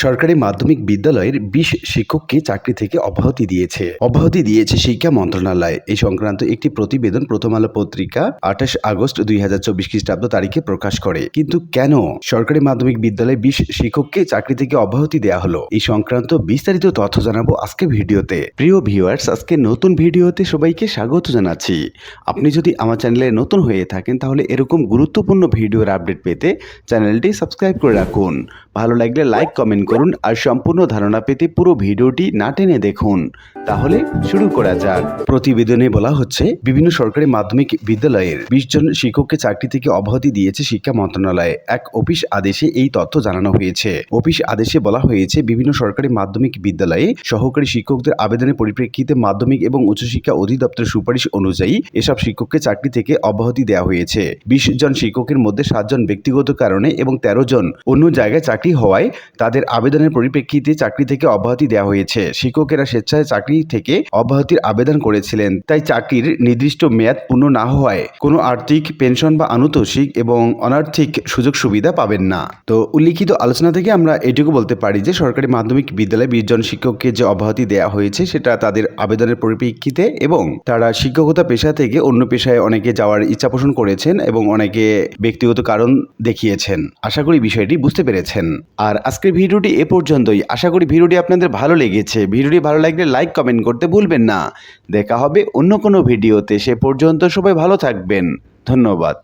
সরকারি মাধ্যমিক বিদ্যালয়ের ২০ শিক্ষককে চাকরি থেকে অব্যাহতি দিয়েছে শিক্ষা মন্ত্রণালয়। এই সংক্রান্ত একটি প্রতিবেদন প্রথম আলো পত্রিকা ২৮ আগস্ট ২০২৪ খ্রিস্টাব্দ তারিখে প্রকাশ করে। কিন্তু কেন সরকারি মাধ্যমিক বিদ্যালয়ে ২০ শিক্ষককে চাকরি থেকে অব্যাহতি দেওয়া হলো, এই সংক্রান্ত বিস্তারিত তথ্য জানাবো আজকে ভিডিওতে। প্রিয় ভিউয়ার্স, আজকে নতুন ভিডিওতে সবাইকে স্বাগত জানাচ্ছি। আপনি যদি আমার চ্যানেলে নতুন হয়ে থাকেন তাহলে এরকম গুরুত্বপূর্ণ ভিডিওর আপডেট পেতে চ্যানেলটি সাবস্ক্রাইব করে রাখুন। ভালো লাগলে লাইক কমেন্ট করুন আর সম্পূর্ণ ধারণা পেতে পুরো ভিডিওটি না টেনে দেখুন। তাহলে শুরু করা যাক। প্রতিবেদনে বলা হচ্ছে, বিভিন্ন সরকারি মাধ্যমিক বিদ্যালয়ের ২০ জন শিক্ষককে চাকরি থেকে অব্যাহতি দিয়েছে শিক্ষা মন্ত্রণালয়। এক অফিস আদেশে এই তথ্য জানানো হয়েছে। অফিস আদেশে বলা হয়েছে, বিভিন্ন সরকারি মাধ্যমিক বিদ্যালয়ে সহকারী শিক্ষকদের আবেদনের পরিপ্রেক্ষিতে মাধ্যমিক এবং উচ্চশিক্ষা অধিদপ্তরের সুপারিশ অনুযায়ী এসব শিক্ষককে চাকরি থেকে অব্যাহতি দেওয়া হয়েছে। ২০ জন শিক্ষকের মধ্যে ৭ জন ব্যক্তিগত কারণে এবং ১৩ জন অন্য জায়গায় চাকরি হওয়ায় তাদের আবেদনের পরিপ্রেক্ষিতে চাকরি থেকে অব্যাহতি দেওয়া হয়েছে। শিক্ষকেরা স্বেচ্ছায় চাকরি থেকে অব্যাহতির আবেদন করেছিলেন, তাই চাকরির নির্দিষ্ট মেয়াদ পূর্ণ না হওয়ায় কোনো আর্থিক, পেনশন বা আনুতোষিক এবং অনার্থিক সুযোগ সুবিধা পাবেন না। তো উল্লিখিত আলোচনা থেকে আমরা এটুকু বলতে পারি যে সরকারি মাধ্যমিক বিদ্যালয়ে ২০ জন শিক্ষককে যে অব্যাহতি দেওয়া হয়েছে সেটা তাদের আবেদনের পরিপ্রেক্ষিতে, এবং তারা শিক্ষকতা পেশা থেকে অন্য পেশায় অনেকে যাওয়ার ইচ্ছা পোষণ করেছেন এবং অনেকে ব্যক্তিগত কারণ দেখিয়েছেন। আশা করি বিষয়টি বুঝতে পেরেছেন। আর আজকের ভিডিওটি এ পর্যন্তই। আশা করি ভিডিওটি আপনাদের ভালো লেগেছে। ভিডিওটি ভালো লাগলে লাইক কমেন্ট করতে ভুলবেন না। দেখা হবে অন্য কোনো ভিডিওতে। সে পর্যন্ত সবাই ভালো থাকবেন। ধন্যবাদ।